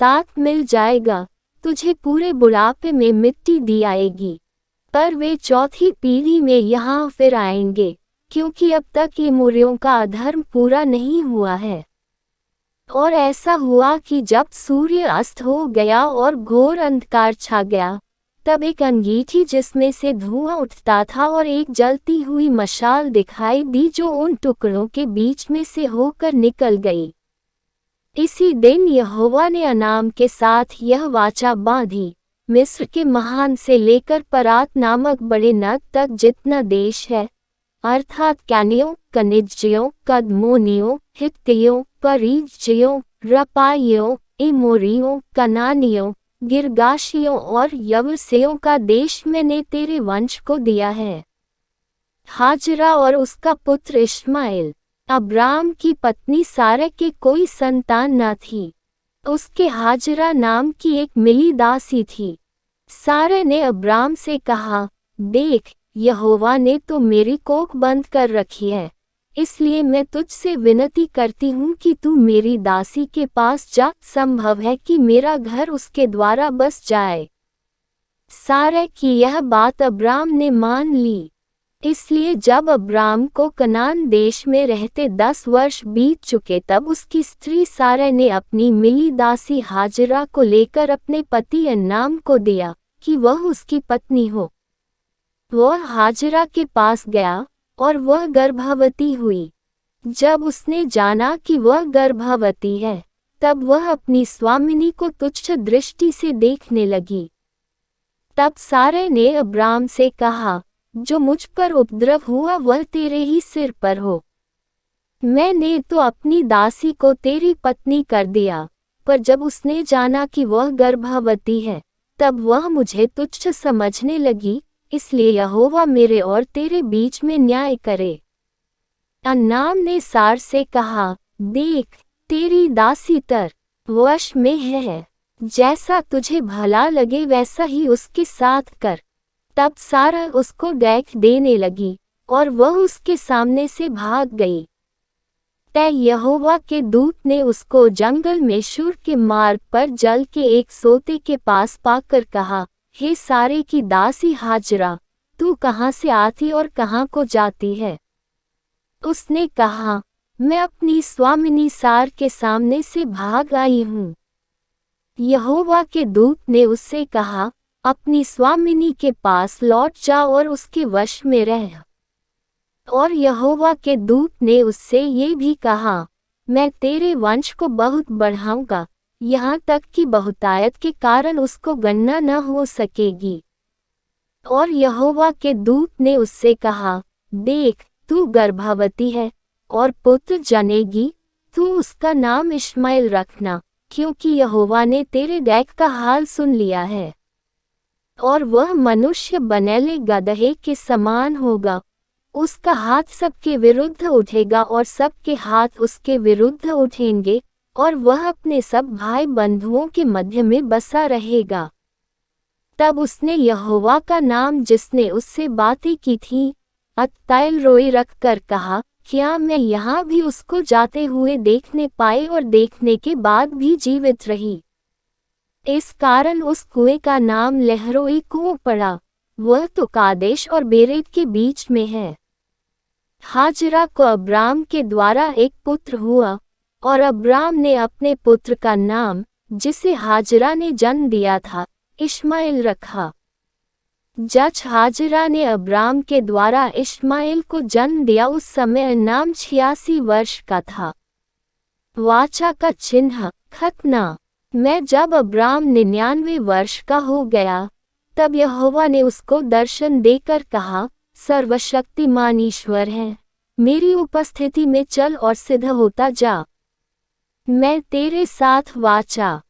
साथ मिल जाएगा, तुझे पूरे बुढ़ापे में मिट्टी दी आएगी। पर वे चौथी पीढ़ी में यहाँ फिर आएंगे, क्योंकि अब तक एमोरियों का अधर्म पूरा नहीं हुआ है। और ऐसा हुआ कि जब सूर्य अस्त हो गया और घोर अंधकार छा गया, तब एक अंगीठी जिसमें से धुआं उठता था और एक जलती हुई मशाल दिखाई दी जो उन टुकड़ों के बीच में से होकर निकल गई। इसी दिन यहोवा ने अनाम के साथ यह वाचा बांधी, मिस्र के महान से लेकर परात नामक बड़े नग तक जितना देश है, अर्थात कैनियों, कनिज्जियों, कदमोनियों, हित्तियों, परिज्जियों, रपाइयों, एमोरियों, कनानियों, गिर्गाशियों और यबूसियों का देश मैंने तेरे वंश को दिया है। हाजरा और उसका पुत्र इश्माएल। अब्राम की पत्नी सारा के कोई संतान न थी, उसके हाजरा नाम की एक मिली दासी थी। सारा ने अब्राम से कहा, देख, यहोवा ने तो मेरी कोख बंद कर रखी है, इसलिए मैं तुझसे विनती करती हूँ कि तू मेरी दासी के पास जा, संभव है कि मेरा घर उसके द्वारा बस जाए। सारा की यह बात अब्राम ने मान ली। इसलिए जब अब्राम को कनान देश में रहते 10 वर्ष बीत चुके, तब उसकी स्त्री सारा ने अपनी मिली दासी हाजरा को लेकर अपने पति अन्नाम को दिया कि वह उसकी पत्नी हो। वह हाजरा के पास गया और वह गर्भवती हुई। जब उसने जाना कि वह गर्भवती है, तब वह अपनी स्वामिनी को तुच्छ दृष्टि से देखने लगी। तब सारा ने अब्राम से कहा, जो मुझ पर उपद्रव हुआ वह तेरे ही सिर पर हो। मैंने तो अपनी दासी को तेरी पत्नी कर दिया, पर जब उसने जाना कि वह गर्भवती है, तब वह मुझे तुच्छ समझने लगी, इसलिए यहोवा मेरे और तेरे बीच में न्याय करे। अन्नाम ने सार से कहा, देख, तेरी दासी तर वश में है, जैसा तुझे भला लगे वैसा ही उसके साथ कर। तब सारा उसको डेख देने लगी और वह उसके सामने से भाग गई। तय यहोवा के दूत ने उसको जंगल में शूर के मार्ग पर जल के एक सोते के पास पाकर कहा, हे सारे की दासी हाजरा, तू कहाँ से आती और कहाँ को जाती है? उसने कहा, मैं अपनी स्वामिनी सार के सामने से भाग आई हूँ। यहोवा के दूत ने उससे कहा, अपनी स्वामिनी के पास लौट जा और उसके वश में रह। और यहोवा के दूत ने उससे ये भी कहा, मैं तेरे वंश को बहुत बढ़ाऊंगा, यहाँ तक कि बहुतायत के कारण उसको गणना न हो सकेगी। और यहोवा के दूत ने उससे कहा, देख, तू गर्भवती है और पुत्र जनेगी, तू उसका नाम इश्माएल रखना, क्योंकि यहोवा ने तेरे डेख का हाल सुन लिया है। और वह मनुष्य बनेले गदहे के समान होगा, उसका हाथ सबके विरुद्ध उठेगा और सबके हाथ उसके विरुद्ध उठेंगे, और वह अपने सब भाई बंधुओं के मध्य में बसा रहेगा। तब उसने यहोवा का नाम जिसने उससे बातें की थी, अत्तैल रोई रख कर कहा, क्या मैं यहाँ भी उसको जाते हुए देखने पाए और देखने के बाद भी जीवित रही। इस कारण उस कुएं का नाम लहरोई कुआं पड़ा, वह तो कादेश और बेरेत के बीच में है। हाजरा को अब्राम के द्वारा एक पुत्र हुआ, और अब्राम ने अपने पुत्र का नाम, जिसे हाजरा ने जन्म दिया था, इश्माएल रखा। जब हाजरा ने अब्राम के द्वारा इश्माएल को जन्म दिया, उस समय नाम 86 वर्ष का था। वाचा का चिन्ह खतना। मैं जब अब्राम 99 वर्ष का हो गया, तब यहोवा ने उसको दर्शन देकर कहा, सर्वशक्तिमान ईश्वर है, मेरी उपस्थिति में चल और सिद्ध होता जा। मैं तेरे साथ वाचा